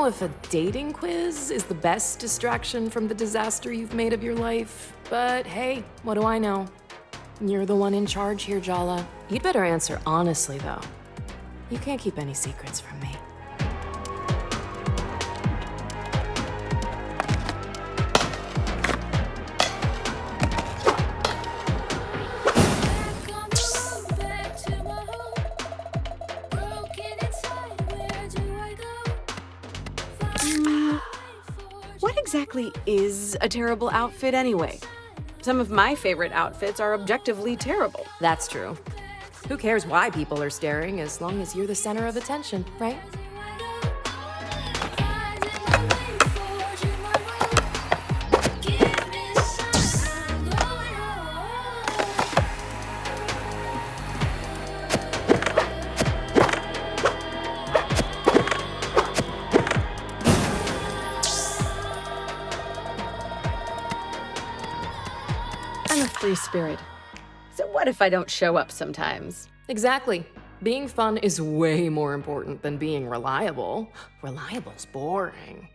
know if a dating quiz is the best distraction from the disaster you've made of your life, but hey, what do I know? You're the one in charge here, Jala. You'd better answer honestly, though. You can't keep any secrets from me. What exactly is a terrible outfit anyway? Some of my favorite outfits are objectively terrible. That's true. Who cares why people are staring as long as you're the center of attention, right? I'm a free spirit. So what if I don't show up sometimes? Exactly. Being fun is way more important than being reliable. Reliable's boring.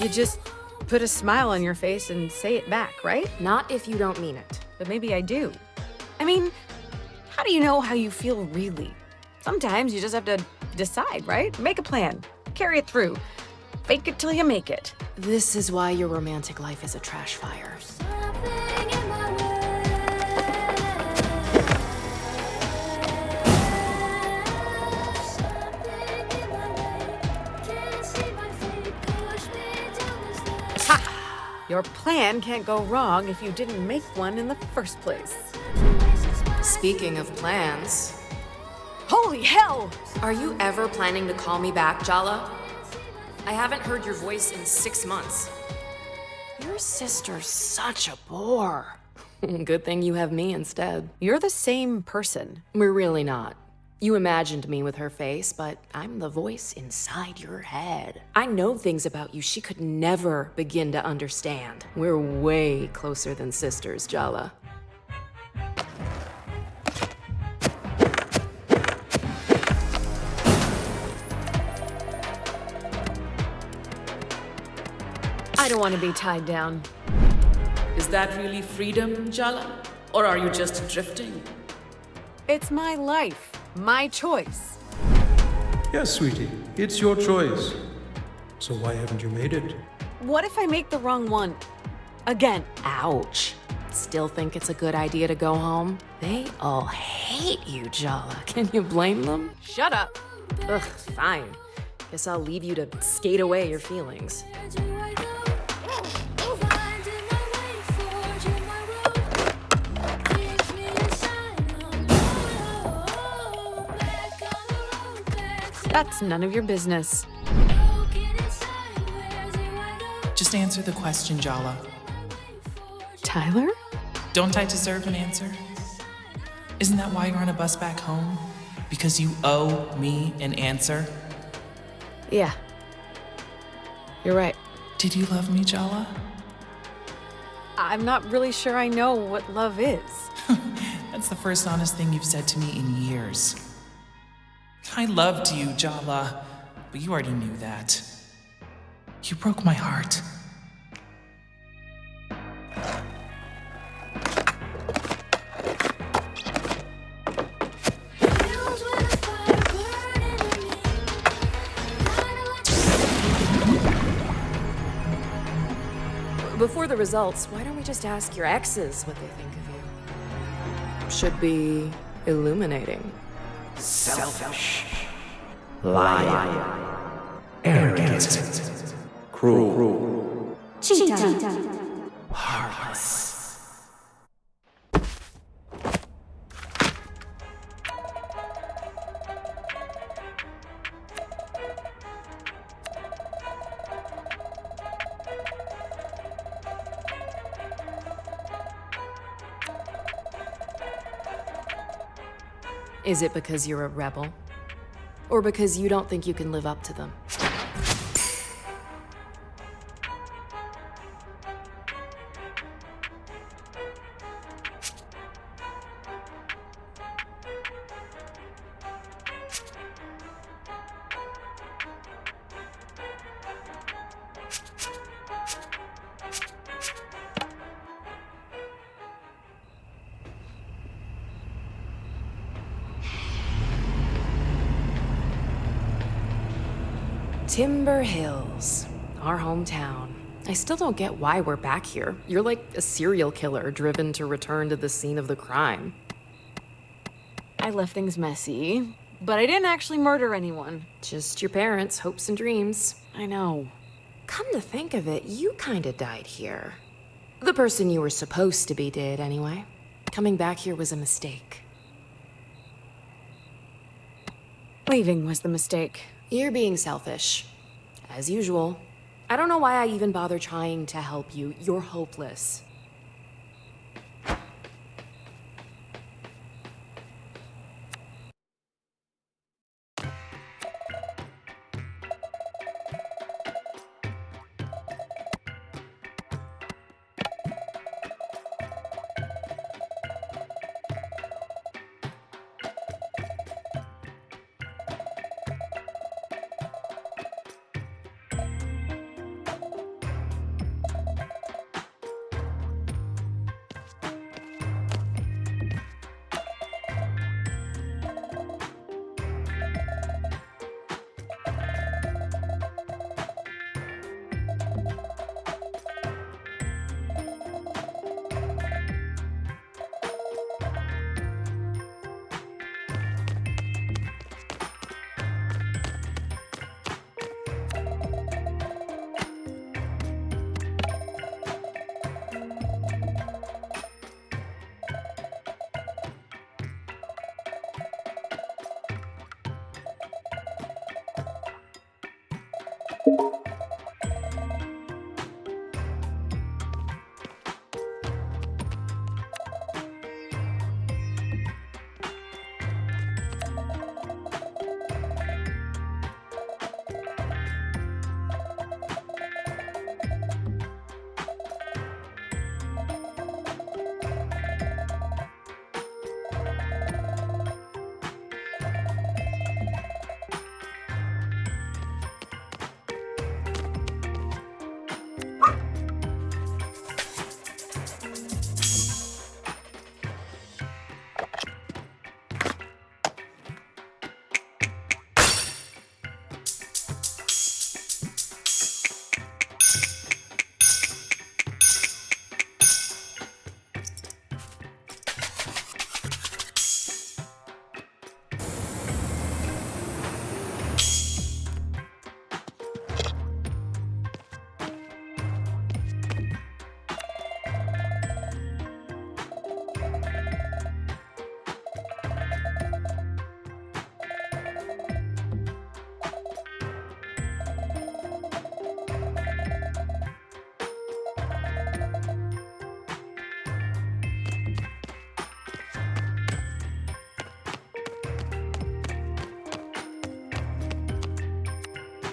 You just put a smile on your face and say it back, right? Not if you don't mean it. But maybe I do. I mean, how do you know how you feel really? Sometimes you just have to decide, right? Make a plan. Carry it through. Fake it till you make it. This is why your romantic life is a trash fire. Your plan can't go wrong if you didn't make one in the first place. Speaking of plans, Holy hell! are you ever planning to call me back, Jala? I haven't heard your voice in 6 months. Your sister's such a bore. Good thing you have me instead. You're the same person. We're really not. You imagined me with her face, but I'm the voice inside your head. I know things about you she could never begin to understand. We're way closer than sisters, Jala. I don't want to be tied down. Is that really freedom, Jala? Or are you just drifting? It's my life, my choice. Yes, sweetie, it's your choice. So why haven't you made it? What if I make the wrong one? Again. Ouch. Still think it's a good idea to go home? They all hate you, Jala. Can you blame them? Shut up. Ugh, fine. Guess I'll leave you to skate away your feelings. That's none of your business. Just answer the question, Jala. Tyler? Don't I deserve an answer? Isn't that why you're on a bus back home? Because you owe me an answer? Yeah. You're right. Did you love me, Jala? I'm not really sure I know what love is. That's the first honest thing you've said to me in years. I loved you, Jala, but you already knew that. You broke my heart. Before the results, why don't we just ask your exes what they think of you? Should be illuminating. Selfish, lying, arrogant, cruel, heartless. Is it because you're a rebel? Or because you don't think you can live up to them? Timber Hills, our hometown. I still don't get why we're back here. You're like a serial killer driven to return to the scene of the crime. I left things messy, but I didn't actually murder anyone. Just your parents' hopes and dreams. I know. Come to think of it, you kinda died here. The person you were supposed to be did, anyway. Coming back here was a mistake. Leaving was the mistake. You're being selfish. As usual. I don't know why I even bother trying to help you. You're hopeless.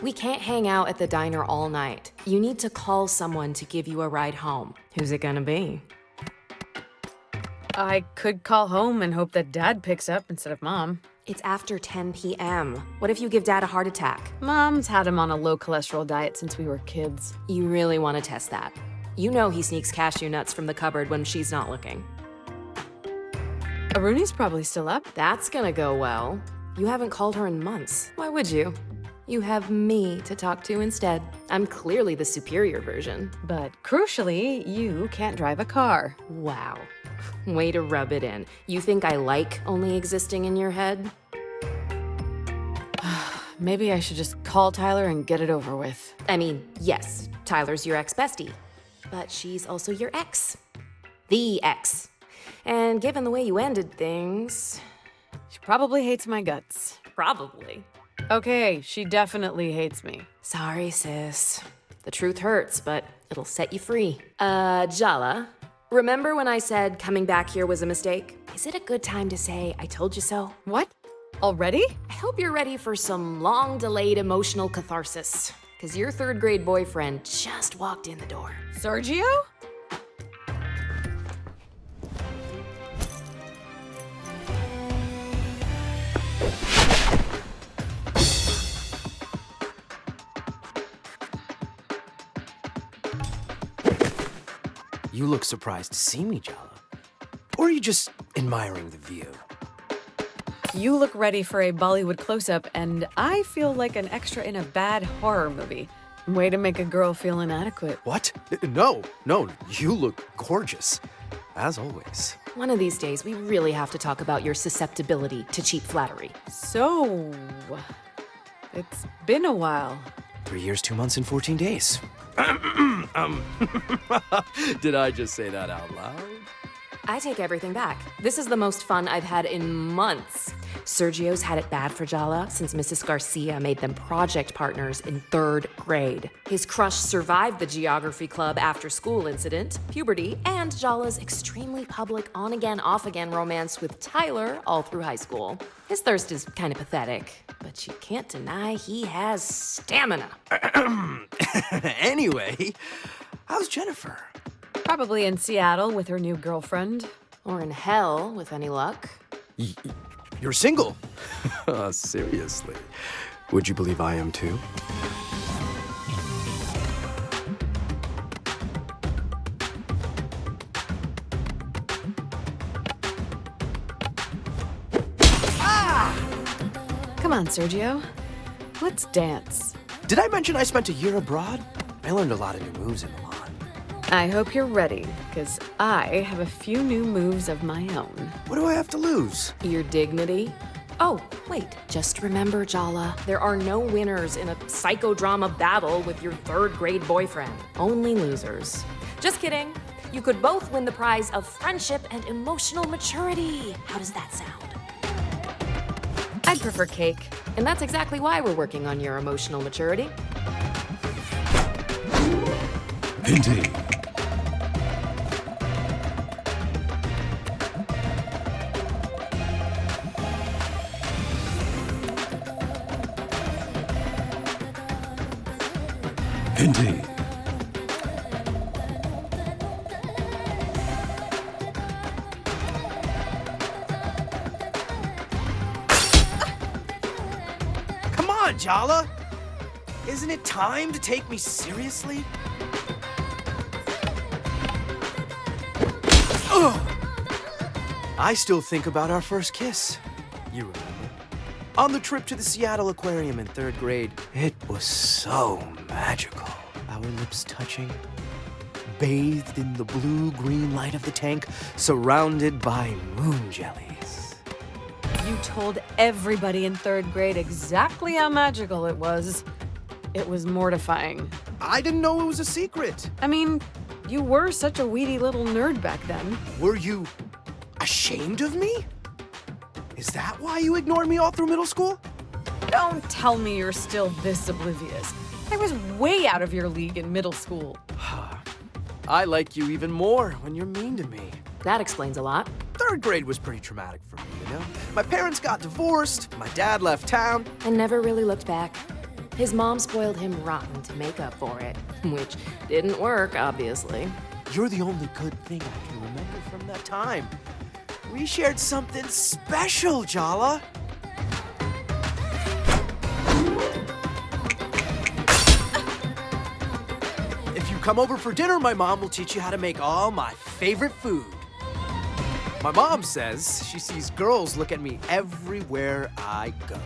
We can't hang out at the diner all night. You need to call someone to give you a ride home. Who's it gonna be? I could call home and hope that Dad picks up instead of Mom. It's after 10 p.m. What if you give Dad a heart attack? Mom's had him on a low-cholesterol diet since we were kids. You really want to test that. You know he sneaks cashew nuts from the cupboard when she's not looking. Aruni's probably still up. That's gonna go well. You haven't called her in months. Why would you? You have me to talk to instead. I'm clearly the superior version. But crucially, you can't drive a car. Wow. Way to rub it in. You think I like only existing in your head? Maybe I should just call Tyler and get it over with. I mean, yes, Tyler's your ex-bestie. But she's also your ex. The ex. And given the way you ended things... She probably hates my guts. Probably. Okay, she definitely hates me. Sorry, sis. The truth hurts, but it'll set you free. Jala, remember when I said coming back here was a mistake? Is it a good time to say I told you so? What? Already? I hope you're ready for some long-delayed emotional catharsis, because your third grade boyfriend just walked in the door. Sergio? You look surprised to see me, Jala. Or are you just admiring the view? You look ready for a Bollywood close-up, and I feel like an extra in a bad horror movie. Way to make a girl feel inadequate. What? No, you look gorgeous. As always. One of these days, we really have to talk about your susceptibility to cheap flattery. So, it's been a while. 3 years, 2 months, and 14 days. Did I just say that out loud? I take everything back. This is the most fun I've had in months. Sergio's had it bad for Jala since Mrs. Garcia made them project partners in 3rd grade. His crush survived the geography club after-school incident, puberty, and Jala's extremely public on-again, off-again romance with Tyler all through high school. His thirst is kind of pathetic, but you can't deny he has stamina. Anyway, how's Jennifer? Probably in Seattle with her new girlfriend. Or in hell, with any luck. You're single? Seriously. Would you believe I am too? Come on, Sergio. Let's dance. Did I mention I spent a year abroad? I learned a lot of new moves in Milan. I hope you're ready, because I have a few new moves of my own. What do I have to lose? Your dignity? Oh, wait. Just remember, Jala, there are no winners in a psychodrama battle with your 3rd grade boyfriend. Only losers. Just kidding. You could both win the prize of friendship and emotional maturity. How does that sound? I'd prefer cake. And that's exactly why we're working on your emotional maturity. Indeed. Indeed. Come on, Jala! Isn't it time to take me seriously? Ugh. I still think about our first kiss. You remember? On the trip to the Seattle Aquarium in 3rd grade. It was so magical. Our lips touching, bathed in the blue-green light of the tank, surrounded by moon jellies. You told everybody in 3rd grade exactly how magical it was. It was mortifying. I didn't know it was a secret. I mean, you were such a weedy little nerd back then. Were you ashamed of me? Is that why you ignored me all through middle school? Don't tell me you're still this oblivious. I was way out of your league in middle school. I like you even more when you're mean to me. That explains a lot. 3rd grade was pretty traumatic for me, you know? My parents got divorced, my dad left town. And never really looked back. His mom spoiled him rotten to make up for it, which didn't work, obviously. You're the only good thing I can remember from that time. We shared something special, Jala. If you come over for dinner, my mom will teach you how to make all my favorite food. My mom says she sees girls look at me everywhere I go.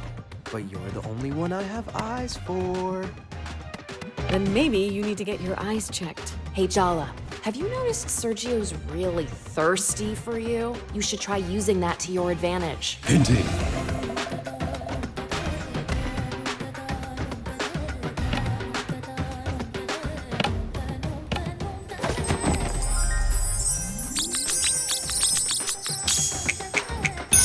But you're the only one I have eyes for. Then maybe you need to get your eyes checked. Hey, Jala, have you noticed Sergio's really thirsty for you? You should try using that to your advantage. Indeed.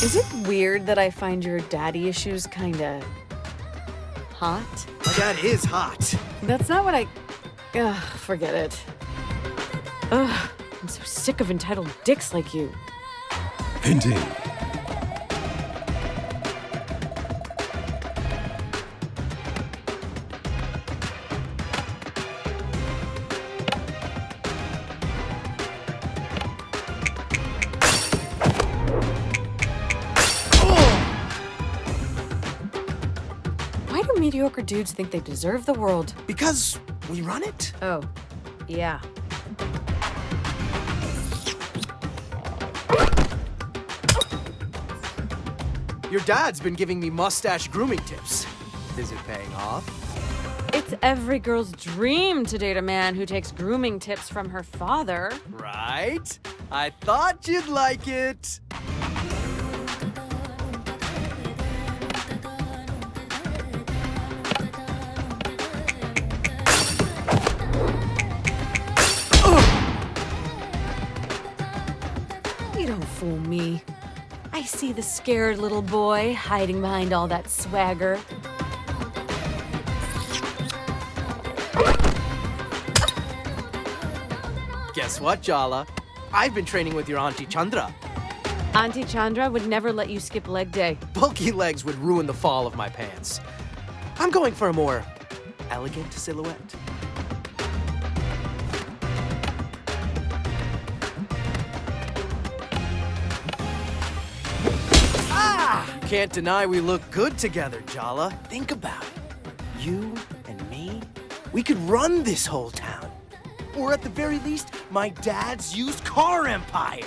Is it weird that I find your daddy issues kinda hot? My dad is hot. That's not what I... Ugh, forget it. Ugh, I'm so sick of entitled dicks like you. Indeed. mediocre dudes think they deserve the world. Because we run it. Oh, yeah. Your dad's been giving me mustache grooming tips. Is it paying off? It's every girl's dream to date a man who takes grooming tips from her father. Right? I thought you'd like it. You don't fool me. I see the scared little boy hiding behind all that swagger. Guess what, Jala? I've been training with your Auntie Chandra. Auntie Chandra would never let you skip leg day. Bulky legs would ruin the fall of my pants. I'm going for a more elegant silhouette. You can't deny we look good together, Jala. Think about it. You and me, we could run this whole town. Or at the very least, my dad's used car empire.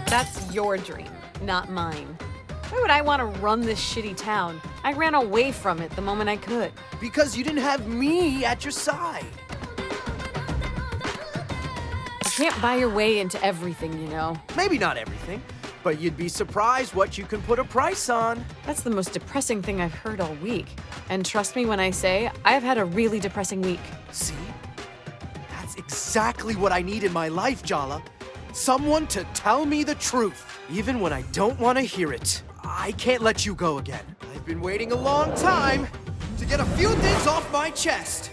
That's your dream, not mine. Why would I want to run this shitty town? I ran away from it the moment I could. Because you didn't have me at your side. You can't buy your way into everything, you know. Maybe not everything, but you'd be surprised what you can put a price on. That's the most depressing thing I've heard all week. And trust me when I say, I've had a really depressing week. See? That's exactly what I need in my life, Jala. Someone to tell me the truth, even when I don't want to hear it. I can't let you go again. I've been waiting a long time to get a few things off my chest.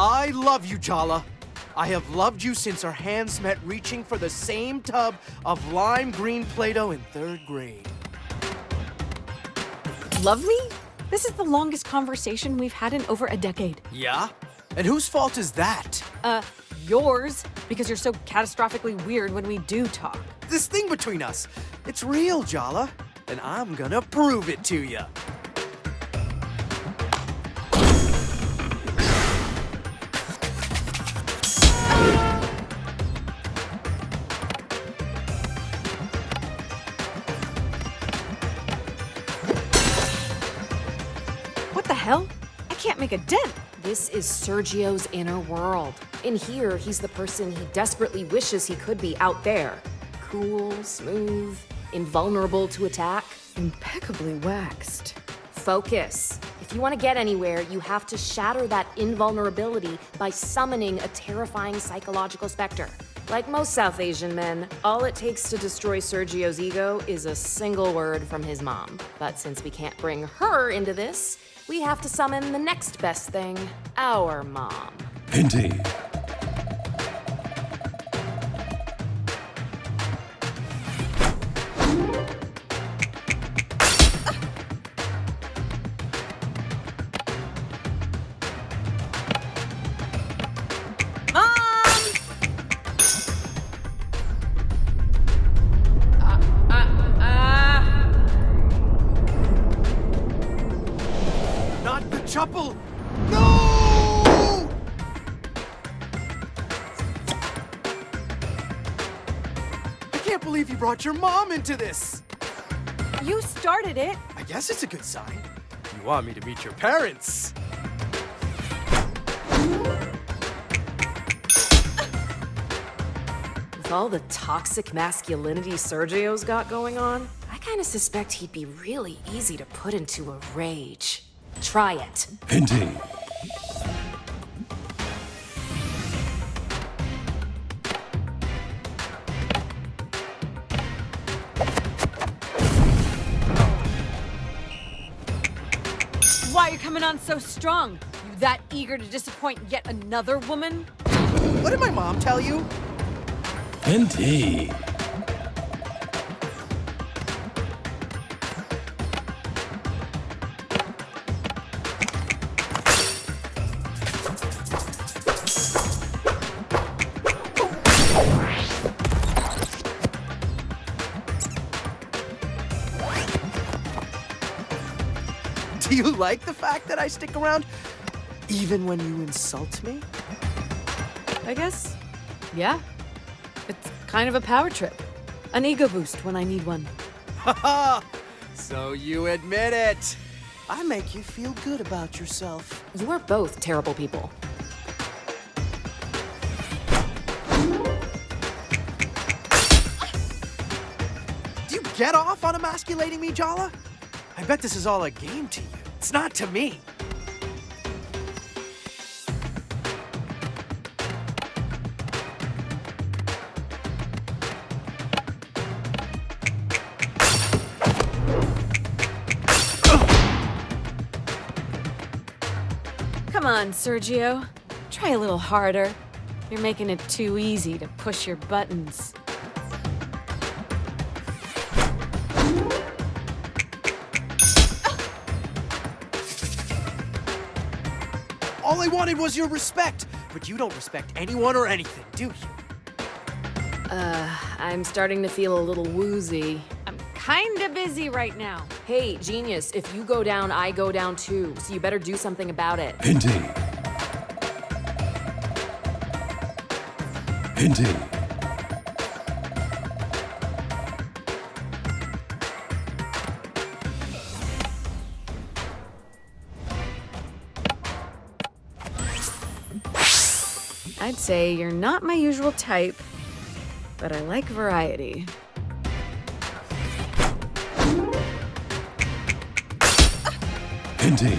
I love you, Jala. I have loved you since our hands met reaching for the same tub of lime green Play-Doh in 3rd grade. Love me? This is the longest conversation we've had in over a decade. Yeah? And whose fault is that? Yours, because you're so catastrophically weird when we do talk. This thing between us, it's real, Jala. And I'm gonna prove it to you. What the hell? I can't make a dent. This is Sergio's inner world. In here, he's the person he desperately wishes he could be out there. Cool, smooth, invulnerable to attack. Impeccably waxed. Focus. If you want to get anywhere, you have to shatter that invulnerability by summoning a terrifying psychological specter. Like most South Asian men, all it takes to destroy Sergio's ego is a single word from his mom. But since we can't bring her into this, we have to summon the next best thing, our mom. Indeed. Not the chapel! No! I can't believe you brought your mom into this. You started it. I guess it's a good sign. You want me to meet your parents. With all the toxic masculinity Sergio's got going on, I kind of suspect he'd be really easy to put into a rage. Try it. Indeed. Why are you coming on so strong? You that eager to disappoint yet another woman? What did my mom tell you? Indeed. you like the fact that I stick around even when you insult me? I guess, yeah. It's kind of a power trip. An ego boost when I need one. Haha! So you admit it. I make you feel good about yourself. You are both terrible people. Do you get off on emasculating me, Jala? I bet this is all a game to you. It's not to me. Come on, Sergio. Try a little harder. You're making it too easy to push your buttons. All I wanted was your respect, but you don't respect anyone or anything, do you? I'm starting to feel a little woozy. I'm kinda busy right now. Hey, genius, if you go down, I go down too, so you better do something about it. Indeed. Indeed. I'd say you're not my usual type, but I like variety. Indeed.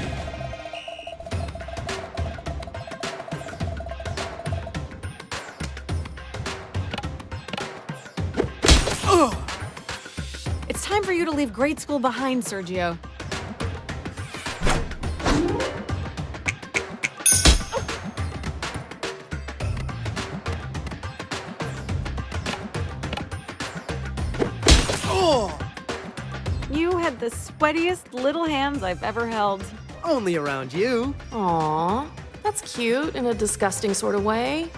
It's time for you to leave grade school behind, Sergio. You had the sweatiest little hands I've ever held. Only around you. Aw, that's cute in a disgusting sort of way.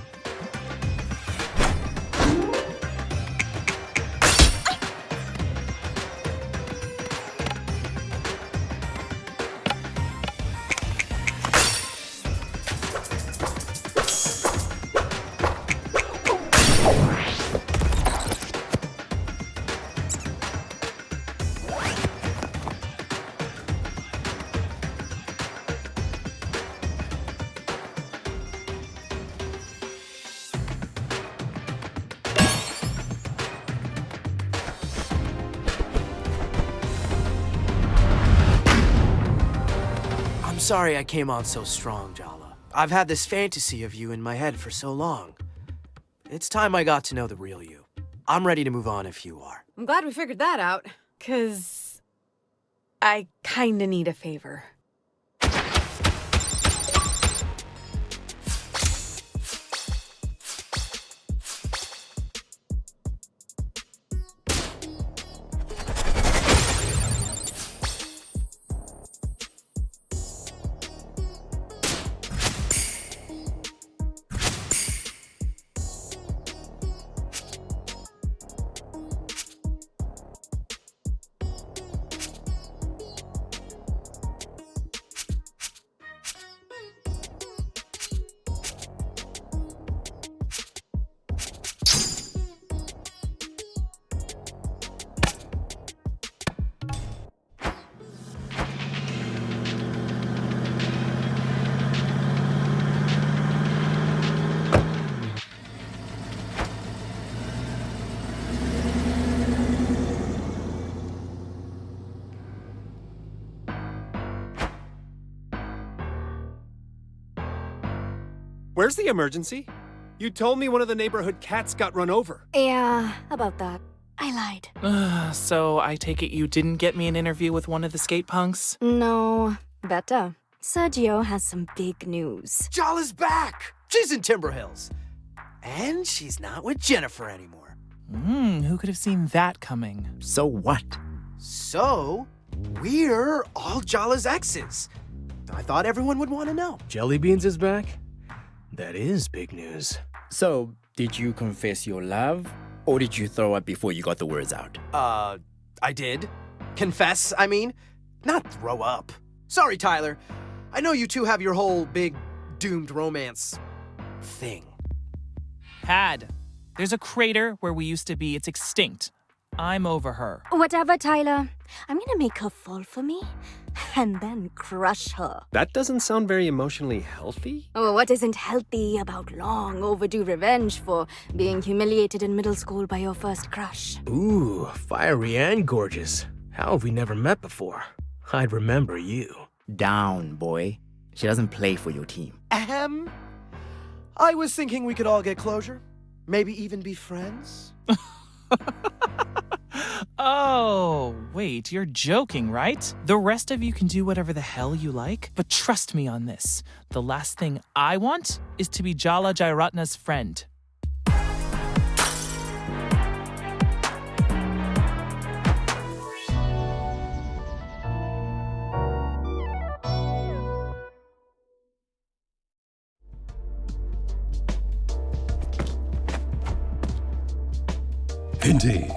I'm sorry I came on so strong, Jala. I've had this fantasy of you in my head for so long. It's time I got to know the real you. I'm ready to move on if you are. I'm glad we figured that out, 'cause I kinda need a favor. Where's the emergency? You told me one of the neighborhood cats got run over. Yeah, about that. I lied. So I take it you didn't get me an interview with one of the skate punks? No, better. Sergio has some big news. Jala's back! She's in Timber Hills. And she's not with Jennifer anymore. Who could have seen that coming? So what? So, we're all Jala's exes. I thought everyone would want to know. Jelly Beans is back? That is big news. So, did you confess your love, or did you throw up before you got the words out? I did. Confess, I mean. Not throw up. Sorry, Tyler. I know you two have your whole big doomed romance thing. There's a crater where we used to be. It's extinct. I'm over her. Whatever, Tyler. I'm gonna make her fall for me and then crush her. That doesn't sound very emotionally healthy. Oh, what isn't healthy about long overdue revenge for being humiliated in middle school by your first crush? Ooh, fiery and gorgeous. How have we never met before? I'd remember you. Down, boy. She doesn't play for your team. Ahem. I was thinking we could all get closure. Maybe even be friends. Oh, wait, you're joking, right? The rest of you can do whatever the hell you like, but trust me on this. The last thing I want is to be Jala Jairatna's friend. Indeed.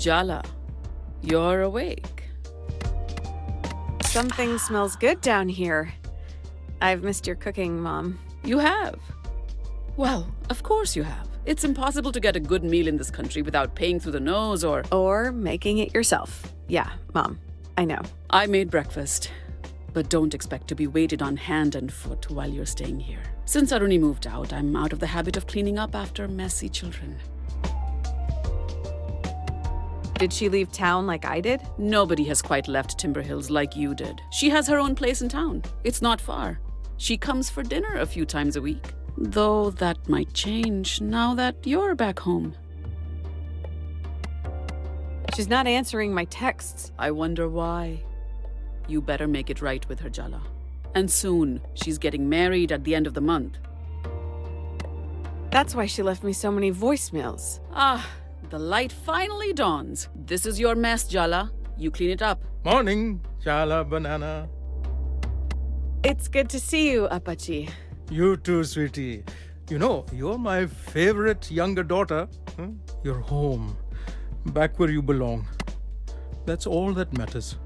Jala, you're awake. Something smells good down here. I've missed your cooking, Mom. You have? Well, of course you have. It's impossible to get a good meal in this country without paying through the nose Or making it yourself. Yeah, Mom, I know. I made breakfast. But don't expect to be waited on hand and foot while you're staying here. Since Aruni moved out, I'm out of the habit of cleaning up after messy children. Did she leave town like I did? Nobody has quite left Timber Hills like you did. She has her own place in town. It's not far. She comes for dinner a few times a week. Though that might change now that you're back home. She's not answering my texts. I wonder why. You better make it right with her, Jala. And soon. She's getting married at the end of the month. That's why she left me so many voicemails. Ah, the light finally dawns. This is your mess, Jala. You clean it up. Morning, Jala Banana. It's good to see you, Apache. You too, sweetie. You know, you're my favorite younger daughter. You're home, back where you belong. That's all that matters.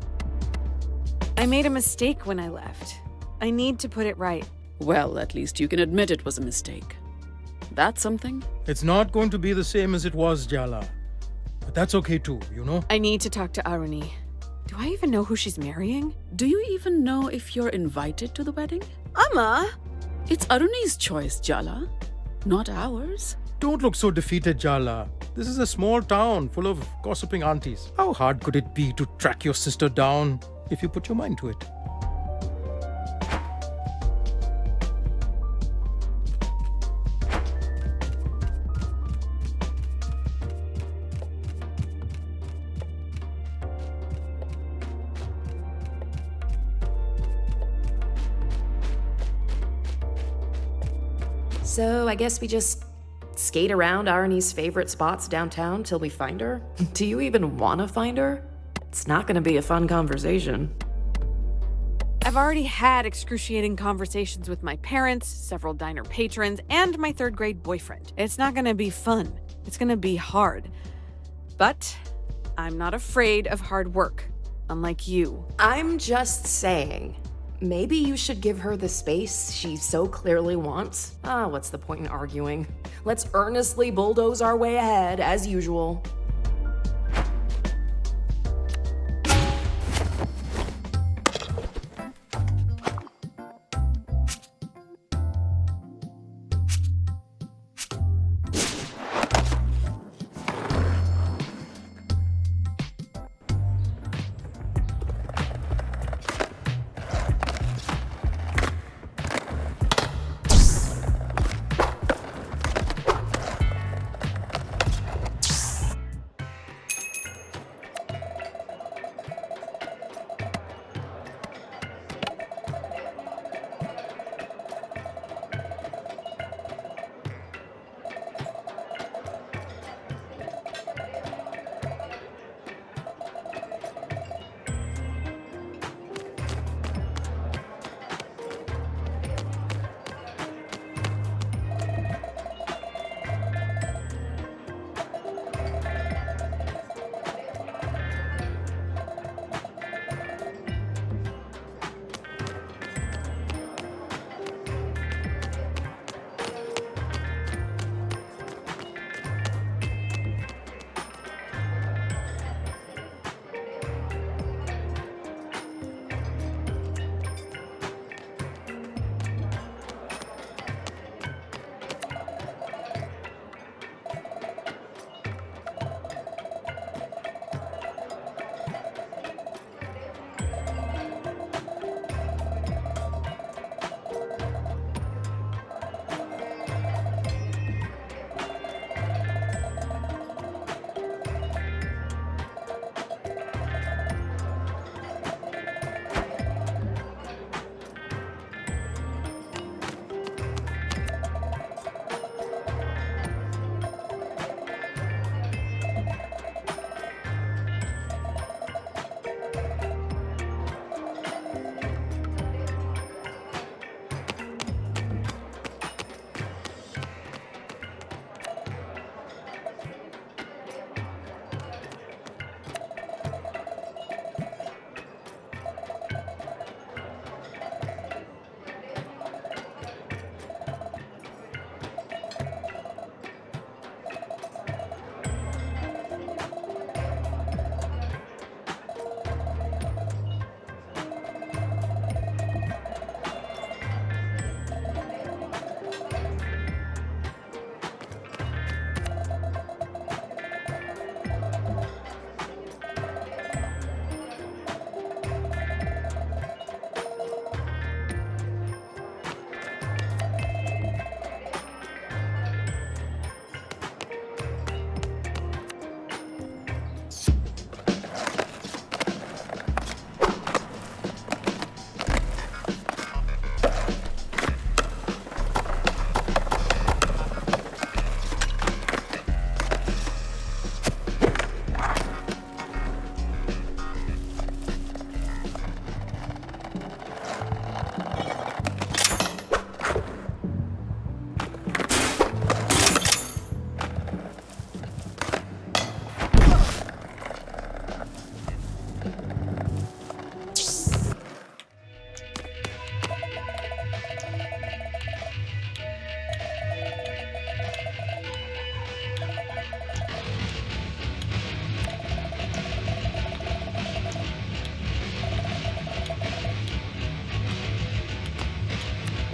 I made a mistake when I left. I need to put it right. Well, at least you can admit it was a mistake. That's something. It's not going to be the same as it was, Jala. But that's okay too, you know? I need to talk to Aruni. Do I even know who she's marrying? Do you even know if you're invited to the wedding? Amma! It's Aruni's choice, Jala, not ours. Don't look so defeated, Jala. This is a small town full of gossiping aunties. How hard could it be to track your sister down if you put your mind to it? So I guess we just skate around Arnie's favorite spots downtown till we find her? Do you even want to find her? It's not going to be a fun conversation. I've already had excruciating conversations with my parents, several diner patrons, and my third grade boyfriend. It's not gonna be fun. It's gonna be hard. But I'm not afraid of hard work, unlike you. I'm just saying, maybe you should give her the space she so clearly wants. What's the point in arguing? Let's earnestly bulldoze our way ahead, as usual.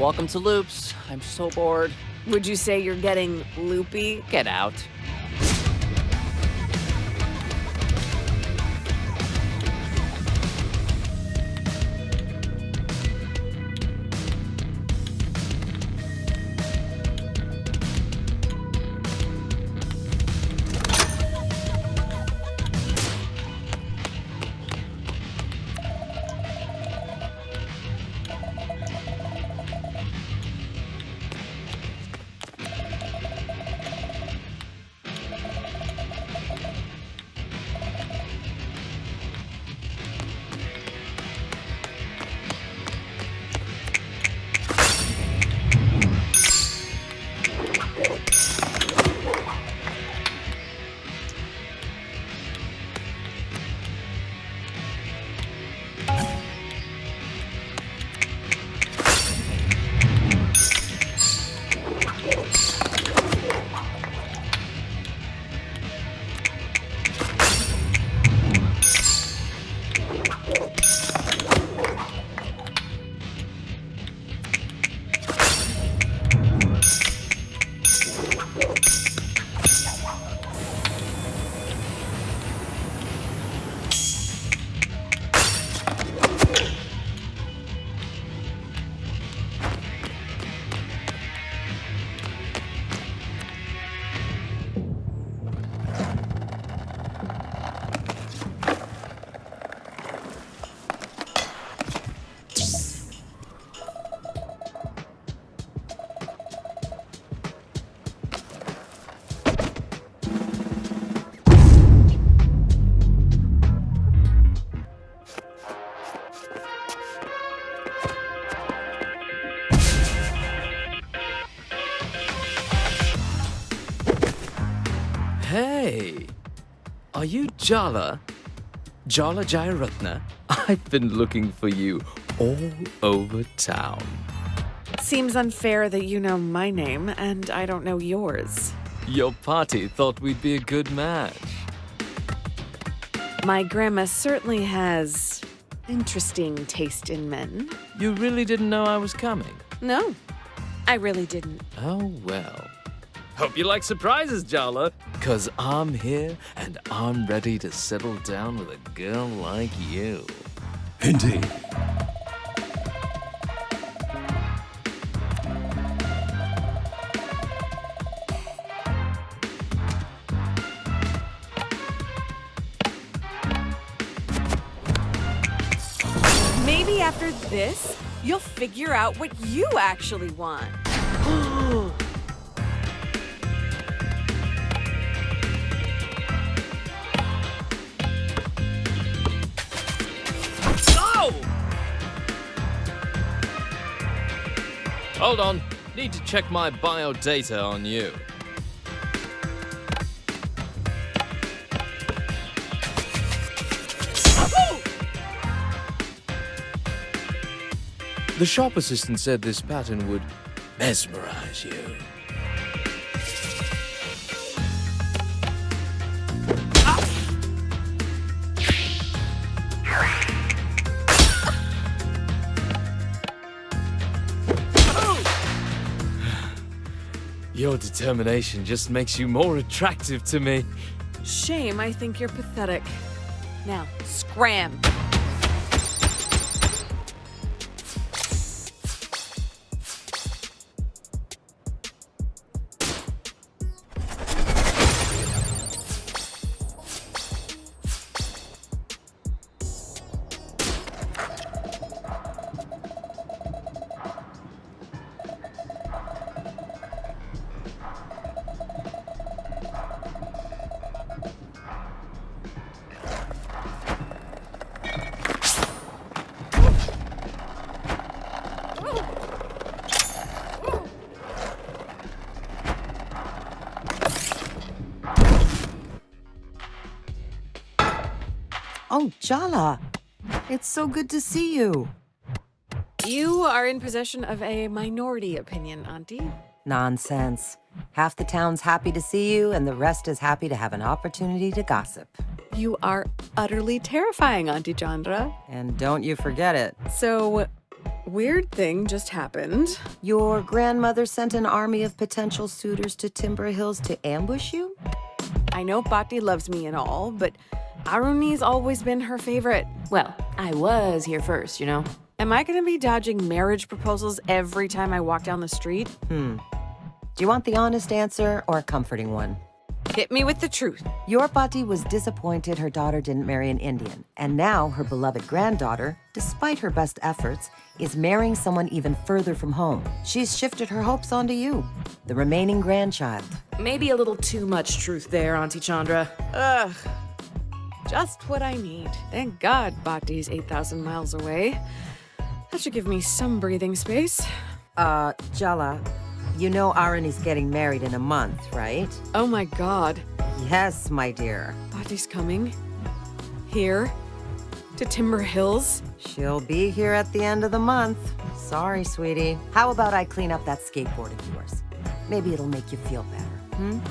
Welcome to Loops. I'm so bored. Would you say you're getting loopy? Get out. Hey, are you Jala? Jala Jayaratna? I've been looking for you all over town. Seems unfair that you know my name and I don't know yours. Your party thought we'd be a good match. My grandma certainly has interesting taste in men. You really didn't know I was coming? No, I really didn't. Oh, well. Hope you like surprises, Jala. 'Cause I'm here and I'm ready to settle down with a girl like you. Indeed. Maybe after this, you'll figure out what you actually want. Hold on. Need to check my biodata on you. The shop assistant said this pattern would mesmerize you. Your determination just makes you more attractive to me. Shame, I think you're pathetic. Now, scram. Oh, Jala. It's so good to see you. You are in possession of a minority opinion, Auntie. Nonsense. Half the town's happy to see you, and the rest is happy to have an opportunity to gossip. You are utterly terrifying, Auntie Chandra. And don't you forget it. So, weird thing just happened. Your grandmother sent an army of potential suitors to Timber Hills to ambush you? I know Bhakti loves me and all, but Aruni's always been her favorite. Well, I was here first, you know? Am I gonna be dodging marriage proposals every time I walk down the street? Do you want the honest answer or a comforting one? Hit me with the truth. Your Bhakti was disappointed her daughter didn't marry an Indian, and now her beloved granddaughter, despite her best efforts, is marrying someone even further from home. She's shifted her hopes onto you, the remaining grandchild. Maybe a little too much truth there, Auntie Chandra. Ugh. Just what I need. Thank God Bhakti's 8,000 miles away. That should give me some breathing space. Jala, you know Aruni's getting married in a month, right? Oh my God. Yes, my dear. Bhakti's coming. Here. To Timber Hills. She'll be here at the end of the month. Sorry, sweetie. How about I clean up that skateboard of yours? Maybe it'll make you feel better,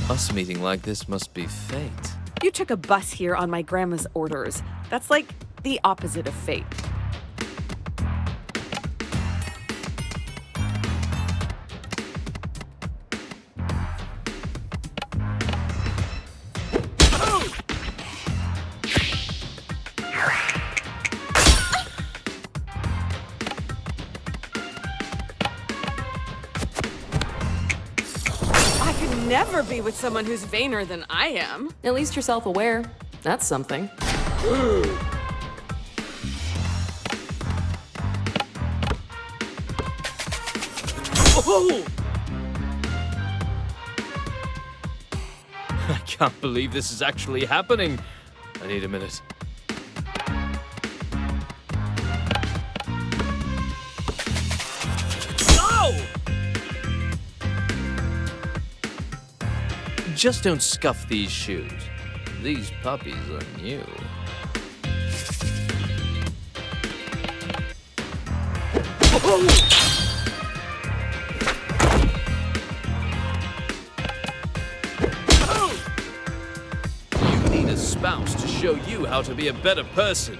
Us meeting like this must be fate. You took a bus here on my grandma's orders. That's like the opposite of fate. Never be with someone who's vainer than I am. At least you're self-aware. That's something. Oh! I can't believe this is actually happening. I need a minute. Just don't scuff these shoes. These puppies are new. You need a spouse to show you how to be a better person.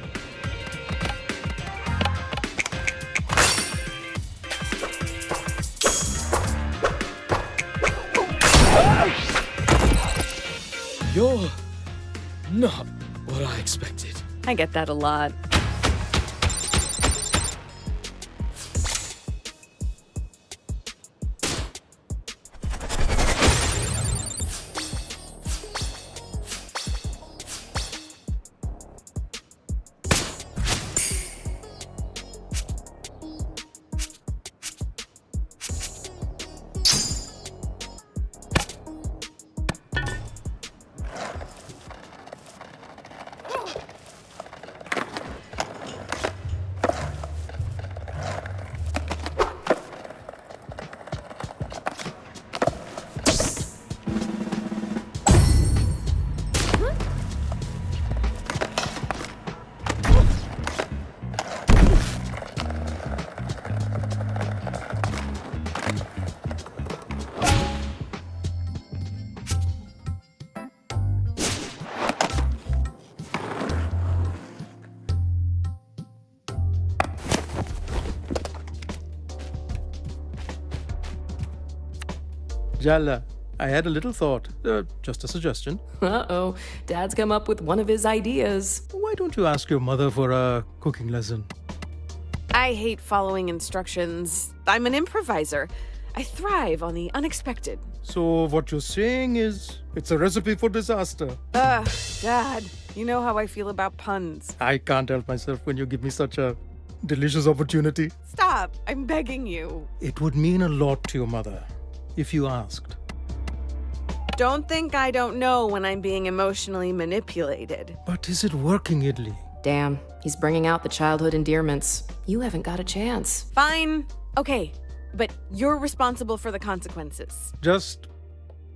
You're not what I expected. I get that a lot. Jala, I had a little thought. Just a suggestion. Uh-oh, Dad's come up with one of his ideas. Why don't you ask your mother for a cooking lesson? I hate following instructions. I'm an improviser. I thrive on the unexpected. So what you're saying is, it's a recipe for disaster. Dad, you know how I feel about puns. I can't help myself when you give me such a delicious opportunity. Stop, I'm begging you. It would mean a lot to your mother if you asked. Don't think I don't know when I'm being emotionally manipulated. But is it working, Idli? Damn, he's bringing out the childhood endearments. You haven't got a chance. Fine. Okay, but you're responsible for the consequences. Just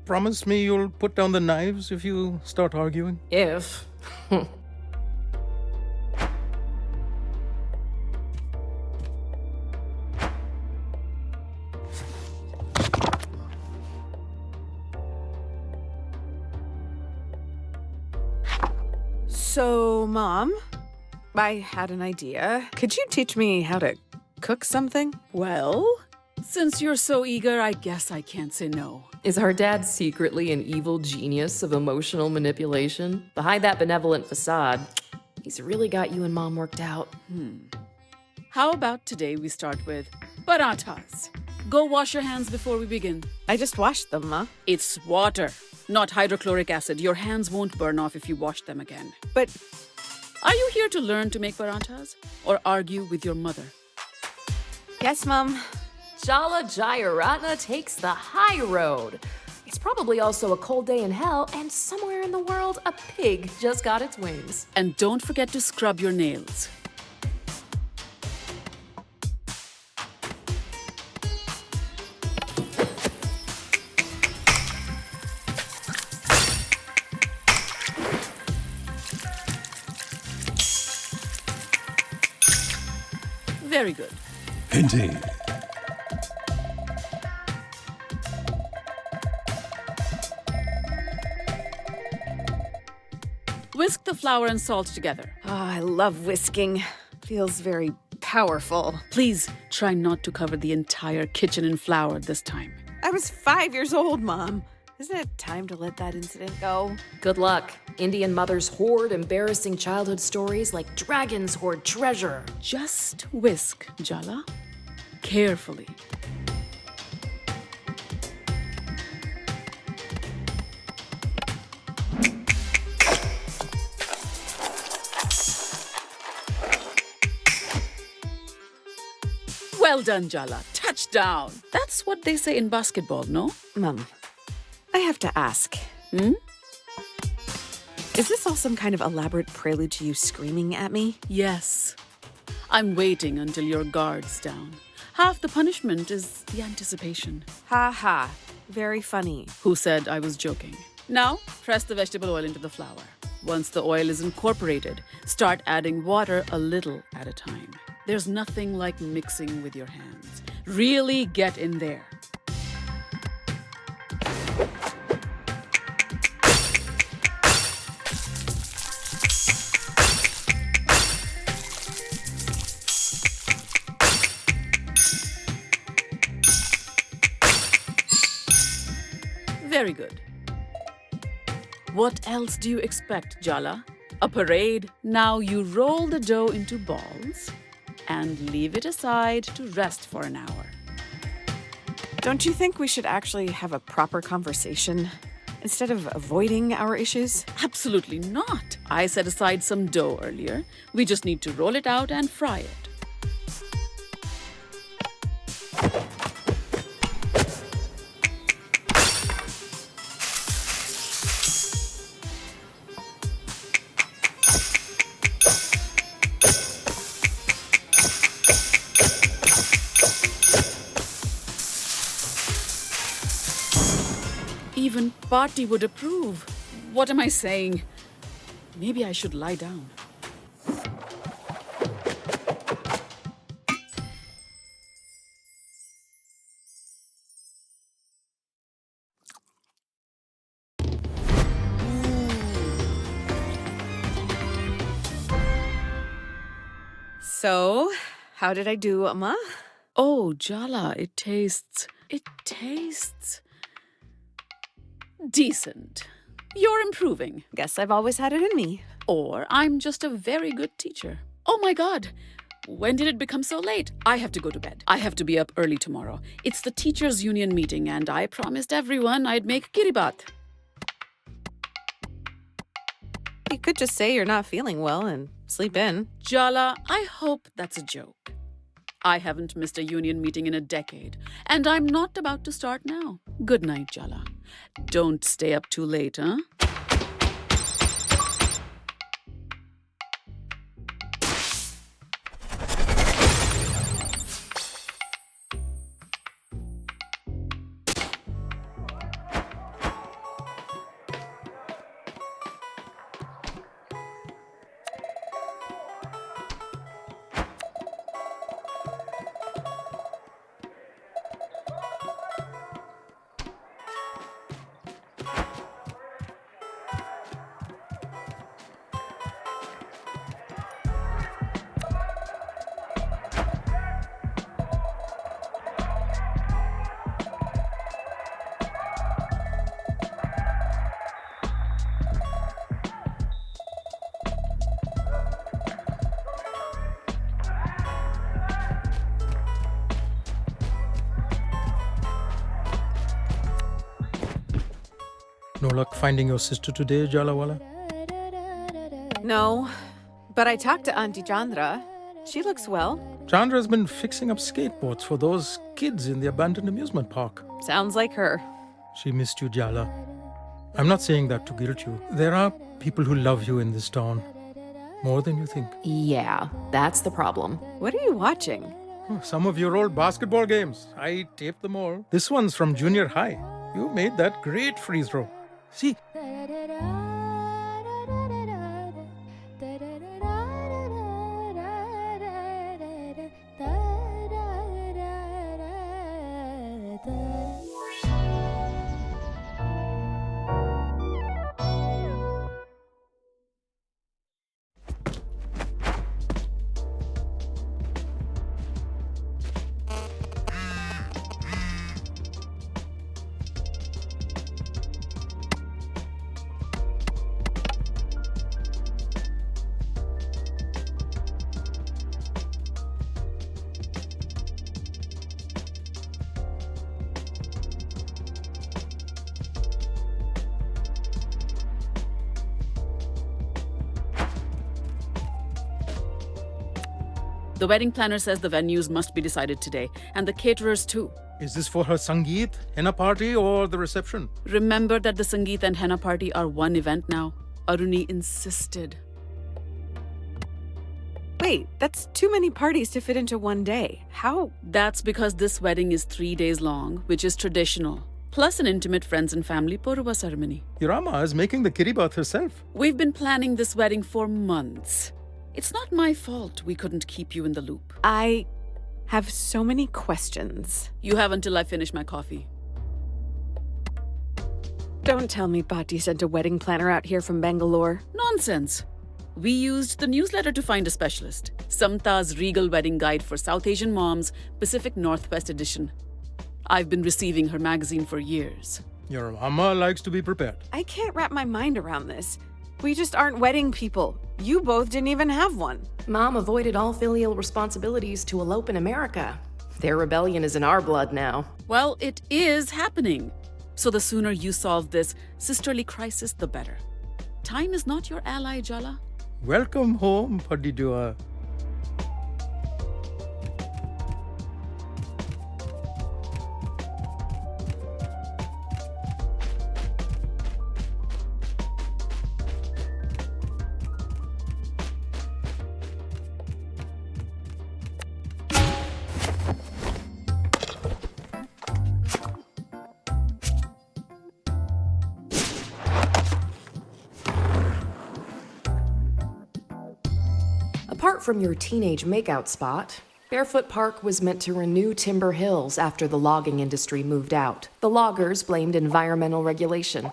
promise me you'll put down the knives if you start arguing. If. So, Mom, I had an idea. Could you teach me how to cook something? Well, since you're so eager, I guess I can't say no. Is our dad secretly an evil genius of emotional manipulation? Behind that benevolent facade, he's really got you and Mom worked out. How about today we start with parathas? Go wash your hands before we begin. I just washed them, Ma. It's water, not hydrochloric acid. Your hands won't burn off if you wash them again. But are you here to learn to make parathas or argue with your mother? Yes, Mom. Jala Jayaratna takes the high road. It's probably also a cold day in hell, and somewhere in the world, a pig just got its wings. And don't forget to scrub your nails. Very good. Indeed. Whisk the flour and salt together. Oh, I love whisking. Feels very powerful. Please try not to cover the entire kitchen in flour this time. I was 5 years old, Mom. Isn't it time to let that incident go? Good luck. Indian mothers hoard embarrassing childhood stories like dragons hoard treasure. Just whisk, Jala. Carefully. Well done, Jala. Touchdown. That's what they say in basketball, no? Mom, I have to ask. Is this all some kind of elaborate prelude to you screaming at me? Yes. I'm waiting until your guard's down. Half the punishment is the anticipation. Ha ha. Very funny. Who said I was joking? Now, press the vegetable oil into the flour. Once the oil is incorporated, start adding water a little at a time. There's nothing like mixing with your hands. Really get in there. Very good. What else do you expect, Jala? A parade? Now you roll the dough into balls and leave it aside to rest for an hour. Don't you think we should actually have a proper conversation instead of avoiding our issues? Absolutely not. I set aside some dough earlier. We just need to roll it out and fry it. Even Party would approve. What am I saying? Maybe I should lie down. So, how did I do, Amma? Oh, Jala, it tastes Decent. You're improving. Guess I've always had it in me. Or I'm just a very good teacher. Oh my god! When did it become so late? I have to go to bed. I have to be up early tomorrow. It's the teachers' union meeting, and I promised everyone I'd make kiribat. You could just say you're not feeling well and sleep in. Jala, I hope that's a joke. I haven't missed a union meeting in a decade, and I'm not about to start now. Good night, Jala. Don't stay up too late, huh? No luck finding your sister today, Jalawala? No, but I talked to Auntie Chandra. She looks well. Chandra's been fixing up skateboards for those kids in the abandoned amusement park. Sounds like her. She missed you, Jala. I'm not saying that to guilt you. There are people who love you in this town. More than you think. Yeah, that's the problem. What are you watching? Some of your old basketball games. I taped them all. This one's from junior high. You made that great free throw. See? The wedding planner says the venues must be decided today, and the caterers too. Is this for her Sangeet, henna party, or the reception? Remember that the Sangeet and henna party are one event now. Aruni insisted. Wait, that's too many parties to fit into one day. How? That's because this wedding is 3 days long, which is traditional. Plus an intimate friends and family Poruba ceremony. Your Amma is making the kiribath herself. We've been planning this wedding for months. It's not my fault we couldn't keep you in the loop. I have so many questions. You have until I finish my coffee. Don't tell me Bhatti sent a wedding planner out here from Bangalore. Nonsense. We used the newsletter to find a specialist. Samta's Regal Wedding Guide for South Asian Moms, Pacific Northwest Edition. I've been receiving her magazine for years. Your Amma likes to be prepared. I can't wrap my mind around this. We just aren't wedding people. You both didn't even have one. Mom avoided all filial responsibilities to elope in America. Their rebellion is in our blood now. Well, it is happening. So the sooner you solve this sisterly crisis, the better. Time is not your ally, Jala. Welcome home, Padidua. Apart from your teenage makeout spot, Barefoot Park was meant to renew Timber Hills after the logging industry moved out. The loggers blamed environmental regulation.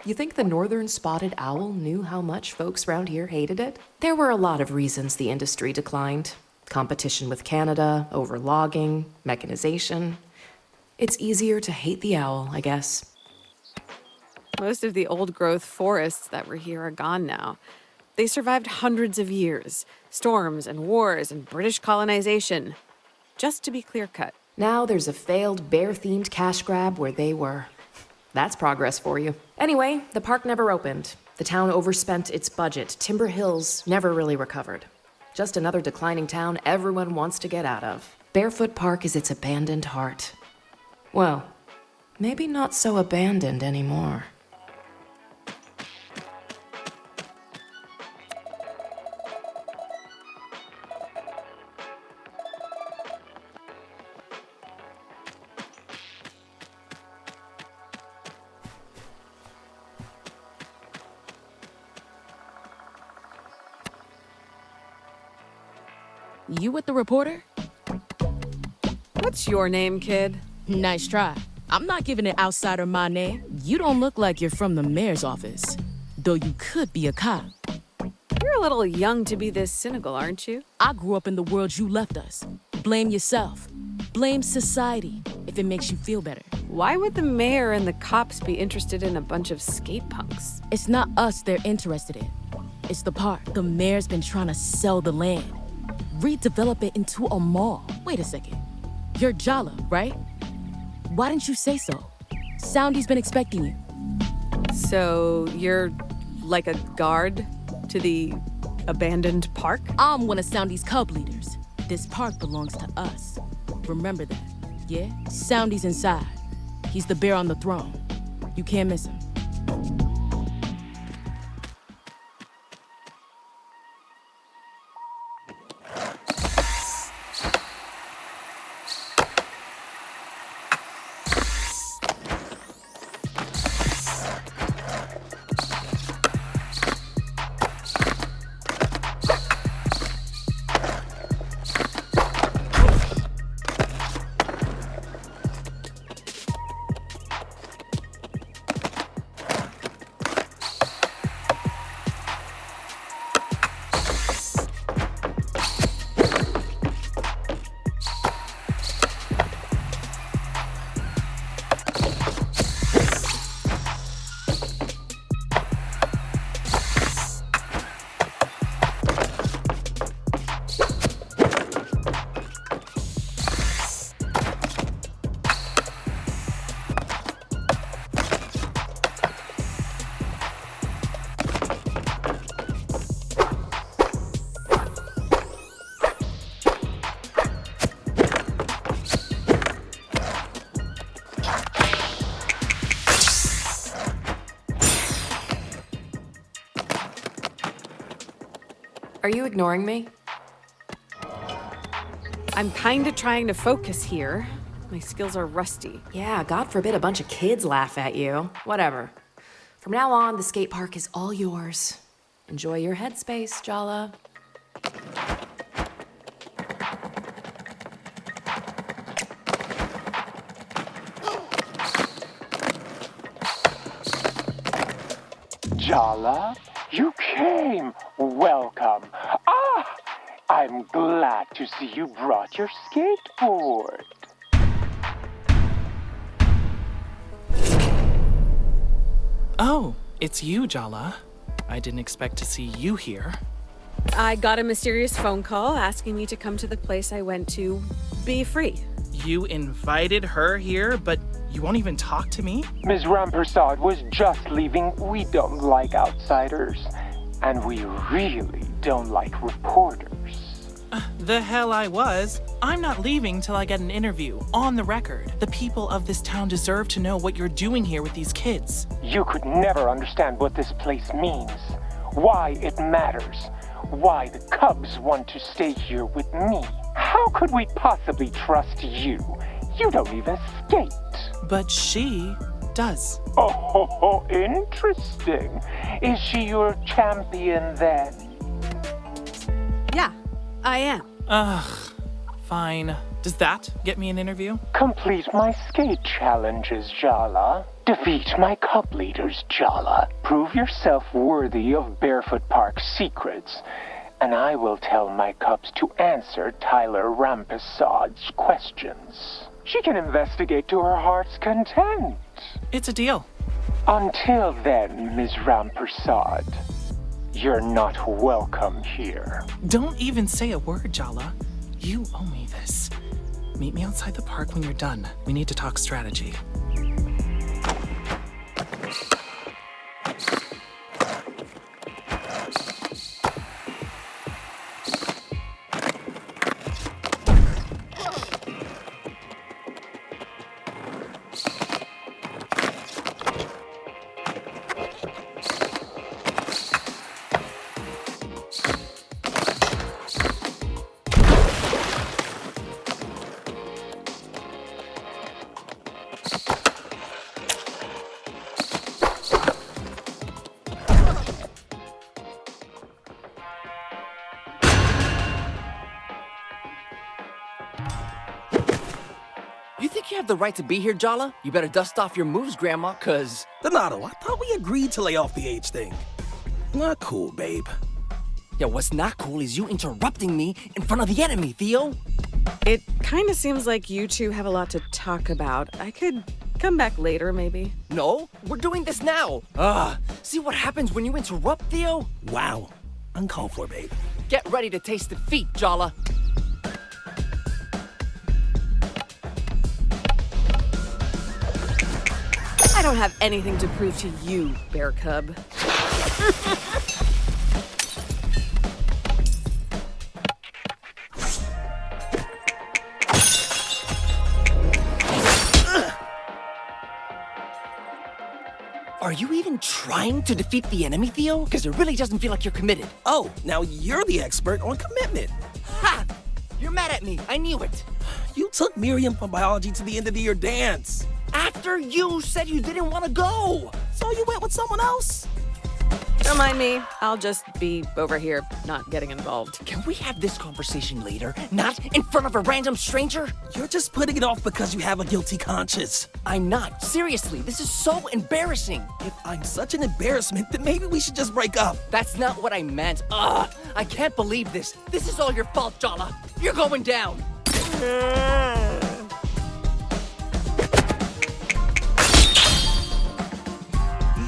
You think the northern spotted owl knew how much folks around here hated it? There were a lot of reasons the industry declined. Competition with Canada, over logging, mechanization. It's easier to hate the owl, I guess. Most of the old-growth forests that were here are gone now. They survived hundreds of years, storms and wars and British colonization. Just to be clear-cut. Now there's a failed bear-themed cash grab where they were. That's progress for you. Anyway, the park never opened. The town overspent its budget. Timber Hills never really recovered. Just another declining town everyone wants to get out of. Barefoot Park is its abandoned heart. Well, maybe not so abandoned anymore. You with the reporter? What's your name, kid? Nice try. I'm not giving an outsider my name. You don't look like you're from the mayor's office, though you could be a cop. You're a little young to be this cynical, aren't you? I grew up in the world you left us. Blame yourself. Blame society if it makes you feel better. Why would the mayor and the cops be interested in a bunch of skate punks? It's not us they're interested in. It's the park. The mayor's been trying to sell the land. Redevelop it into a mall. Wait a second. You're Jala, right? Why didn't you say so? Soundy's been expecting you. So you're like a guard to the abandoned park? I'm one of Soundy's cub leaders. This park belongs to us. Remember that, yeah? Soundy's inside. He's the bear on the throne. You can't miss him. Are you ignoring me? I'm kinda trying to focus here. My skills are rusty. Yeah, God forbid a bunch of kids laugh at you. Whatever. From now on, the skate park is all yours. Enjoy your headspace, Jala. Jala, you came. Welcome. I'm glad to see you brought your skateboard. Oh, it's you, Jala. I didn't expect to see you here. I got a mysterious phone call asking me to come to the place I went to be free. You invited her here, but you won't even talk to me? Ms. Rampersad was just leaving. We don't like outsiders. And we really don't like reporters. The hell I was. I'm not leaving till I get an interview, on the record. The people of this town deserve to know what you're doing here with these kids. You could never understand what this place means, why it matters, why the Cubs want to stay here with me. How could we possibly trust you? You don't even skate. But she does. Oh, interesting. Is she your champion then? Yeah, I am. Ugh, fine. Does that get me an interview? Complete my skate challenges, Jala. Defeat my cup leaders, Jala. Prove yourself worthy of Barefoot Park's secrets. And I will tell my cubs to answer Tyler Rampesad's questions. She can investigate to her heart's content. It's a deal. Until then, Ms. Rampersad, you're not welcome here. Don't even say a word, Jala. You owe me this. Meet me outside the park when you're done. We need to talk strategy. You think you have the right to be here, Jala? You better dust off your moves, Grandma, cause... Donato, I thought we agreed to lay off the age thing. Not cool, babe. Yeah, what's not cool is you interrupting me in front of the enemy, Theo. It kind of seems like you two have a lot to talk about. I could come back later, maybe. No, we're doing this now. See what happens when you interrupt, Theo? Wow. Uncalled for, babe. Get ready to taste defeat, Jala. I don't have anything to prove to you, Bear Cub. Are you even trying to defeat the enemy, Theo? Because it really doesn't feel like you're committed. Oh, now you're the expert on commitment. Ha! You're mad at me. I knew it. You took Miriam from biology to the end of the year dance. After you said you didn't want to go. So you went with someone else? Don't mind me. I'll just be over here, not getting involved. Can we have this conversation later, not in front of a random stranger? You're just putting it off because you have a guilty conscience. I'm not. Seriously, this is so embarrassing. If I'm such an embarrassment, then maybe we should just break up. That's not what I meant. I can't believe this. This is all your fault, Jala. You're going down.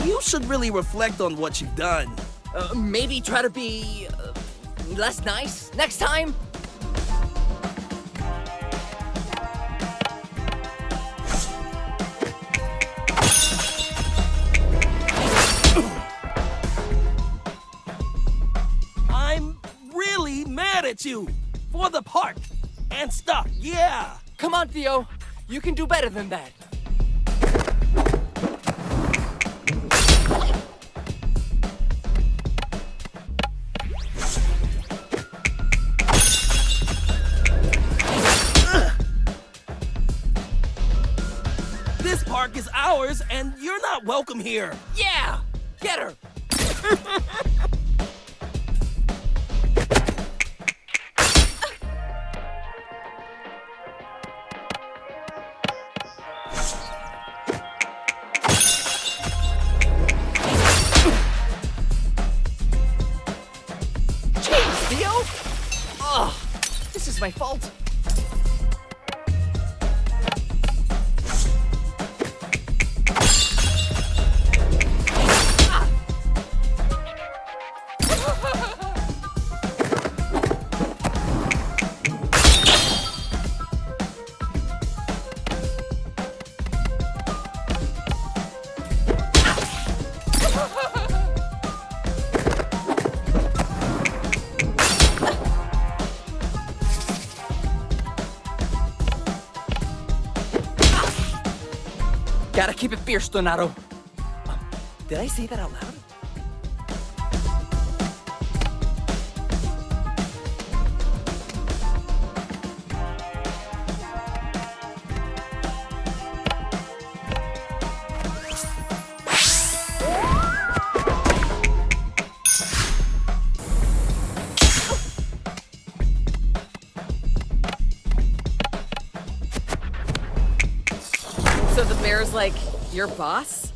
You should really reflect on what you've done. Maybe try to be less nice next time? I'm really mad at you. For the park and stuff, yeah. Come on, Theo. You can do better than that. This park is ours, and you're not welcome here. Yeah! Get her! Jeez, Theo! Ugh, this is my fault. Gotta keep it fierce, Donato. Did I say that out loud? So the bear's like your boss?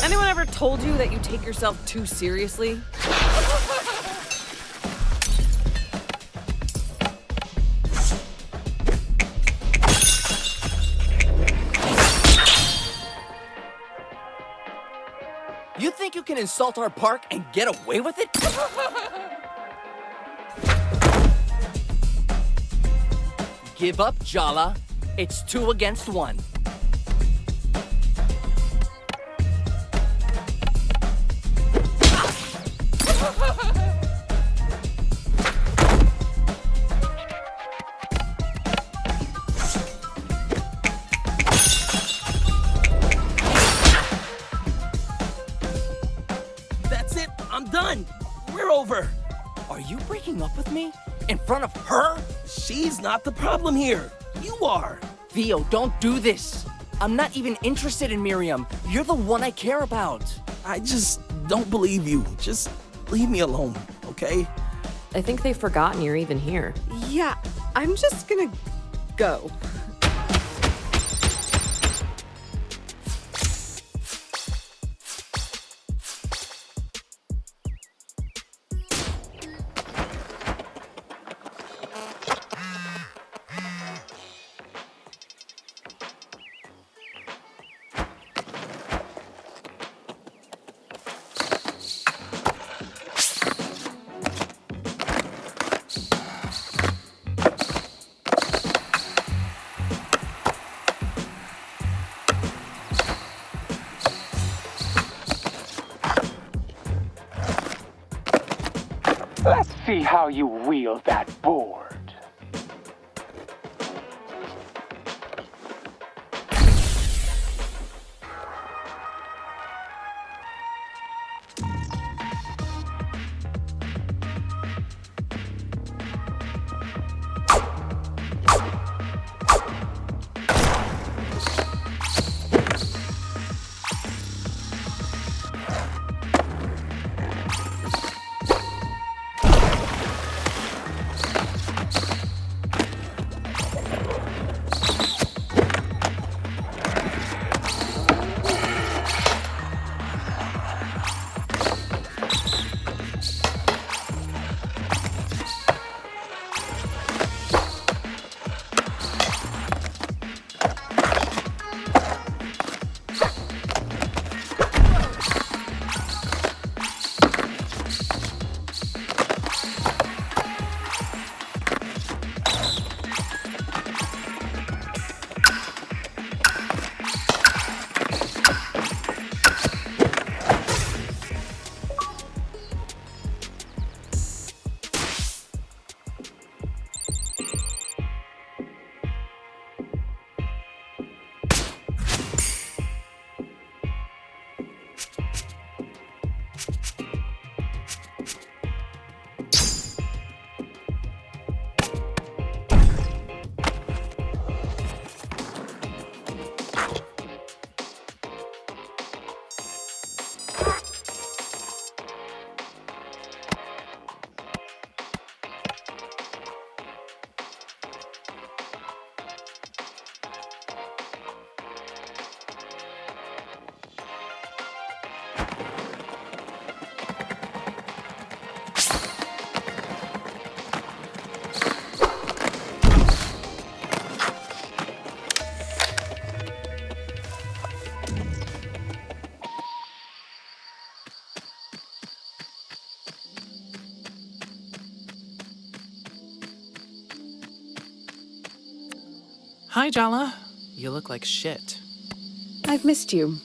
Anyone ever told you that you take yourself too seriously? insult our park and get away with it? Give up, Jala. It's 2 against 1. That's it. I'm done. We're over. Are you breaking up with me? In front of her? She's not the problem here. You are. Theo, don't do this. I'm not even interested in Miriam. You're the one I care about. I just don't believe you. Just leave me alone, okay? I think they've forgotten you're even here. Yeah, I'm just gonna go. Let's see how you wield that board. Hi, Jala. You look like shit. I've missed you.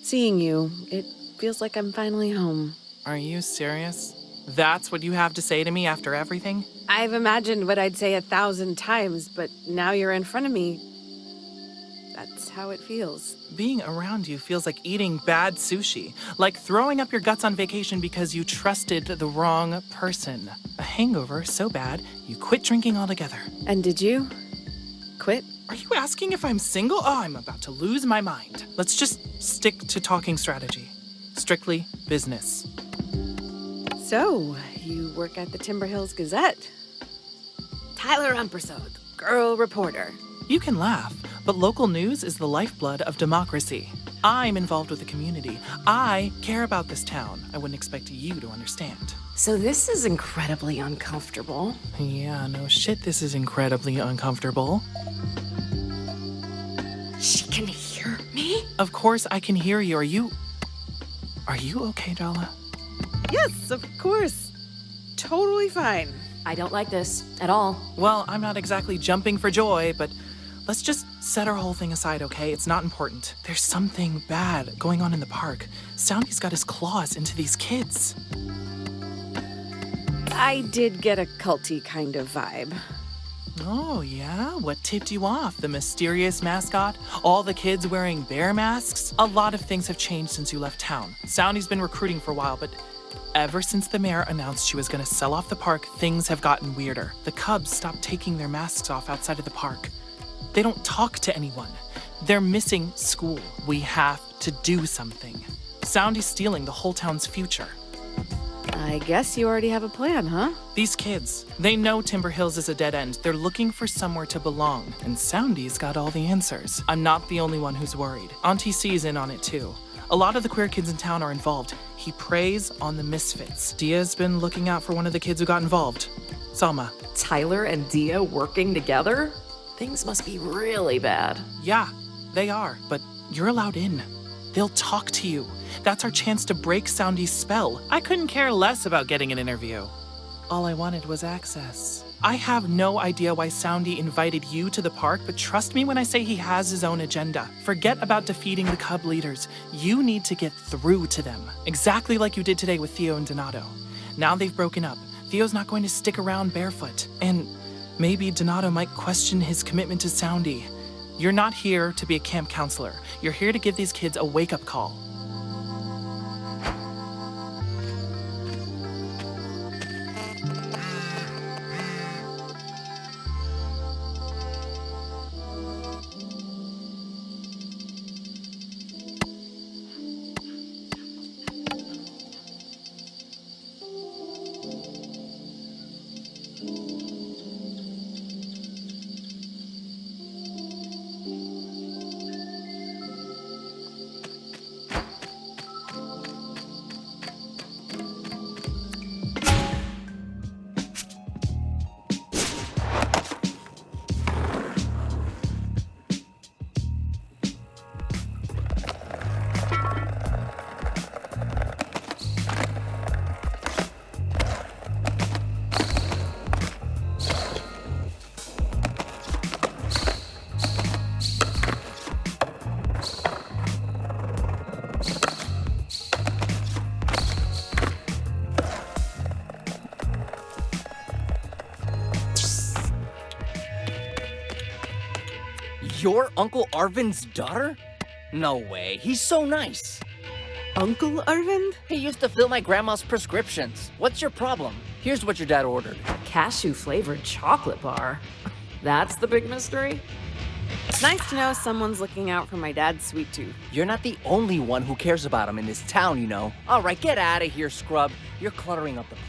Seeing you, it feels like I'm finally home. Are you serious? That's what you have to say to me after everything? I've imagined what I'd say 1,000 times, but now you're in front of me. That's how it feels. Being around you feels like eating bad sushi, like throwing up your guts on vacation because you trusted the wrong person. A hangover so bad, you quit drinking altogether. And did you quit? Are you asking if I'm single? Oh, I'm about to lose my mind. Let's just stick to talking strategy. Strictly business. So, you work at the Timber Hills Gazette. Tyler Umperso, girl reporter. You can laugh, but local news is the lifeblood of democracy. I'm involved with the community. I care about this town. I wouldn't expect you to understand. So this is incredibly uncomfortable. Yeah, no shit, this is incredibly uncomfortable. She can hear me? Of course I can hear you. Are you okay, Jala? Yes, of course. Totally fine. I don't like this at all. Well, I'm not exactly jumping for joy, but let's just set our whole thing aside, okay? It's not important. There's something bad going on in the park. Soundy's got his claws into these kids. I did get a culty kind of vibe. Oh, yeah? What tipped you off? The mysterious mascot? All the kids wearing bear masks? A lot of things have changed since you left town. Soundy's been recruiting for a while, but ever since the mayor announced she was gonna sell off the park, things have gotten weirder. The Cubs stopped taking their masks off outside of the park. They don't talk to anyone. They're missing school. We have to do something. Soundy's stealing the whole town's future. I guess you already have a plan, huh? These kids, they know Timber Hills is a dead end. They're looking for somewhere to belong, and Soundy's got all the answers. I'm not the only one who's worried. Auntie C's in on it too. A lot of the queer kids in town are involved. He preys on the misfits. Dia's been looking out for one of the kids who got involved. Salma. Tyler and Dia working together? Things must be really bad. Yeah, they are, but you're allowed in. They'll talk to you. That's our chance to break Soundy's spell. I couldn't care less about getting an interview. All I wanted was access. I have no idea why Soundy invited you to the park, but trust me when I say he has his own agenda. Forget about defeating the Cub leaders. You need to get through to them, exactly like you did today with Theo and Donato. Now they've broken up. Theo's not going to stick around barefoot. And maybe Donato might question his commitment to Soundy. You're not here to be a camp counselor. You're here to give these kids a wake-up call. You're Uncle Arvind's daughter? No way, he's so nice. Uncle Arvind? He used to fill my grandma's prescriptions. What's your problem? Here's what your dad ordered. Cashew-flavored chocolate bar. That's the big mystery? It's nice to know someone's looking out for my dad's sweet tooth. You're not the only one who cares about him in this town, you know. All right, get out of here, scrub. You're cluttering up the place.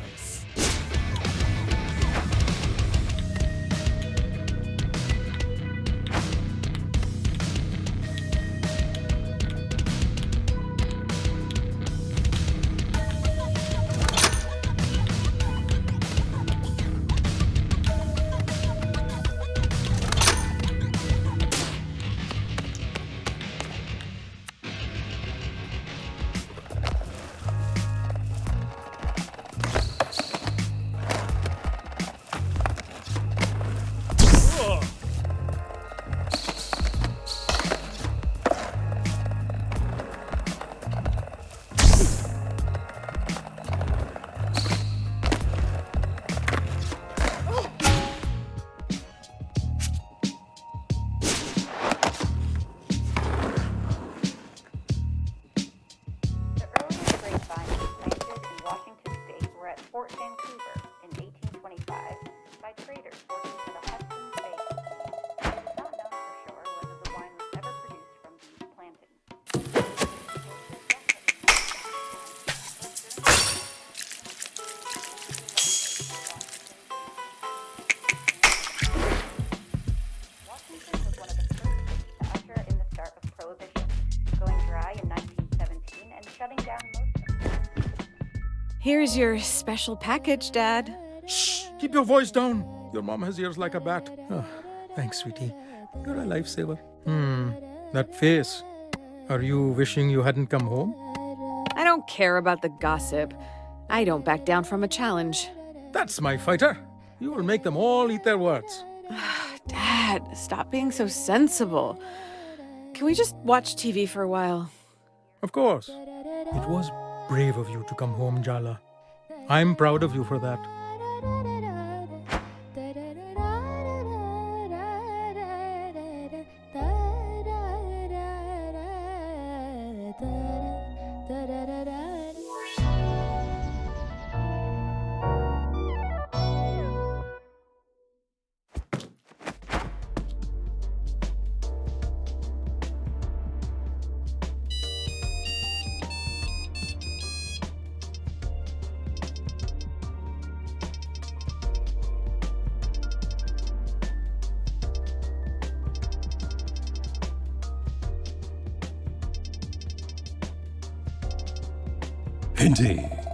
Here's your special package, Dad. Shh! Keep your voice down. Your mom has ears like a bat. Oh, thanks, sweetie. You're a lifesaver. That face. Are you wishing you hadn't come home? I don't care about the gossip. I don't back down from a challenge. That's my fighter. You will make them all eat their words. Dad, stop being so sensible. Can we just watch TV for a while? Of course. It was brave of you to come home, Jala. I'm proud of you for that. Indeed.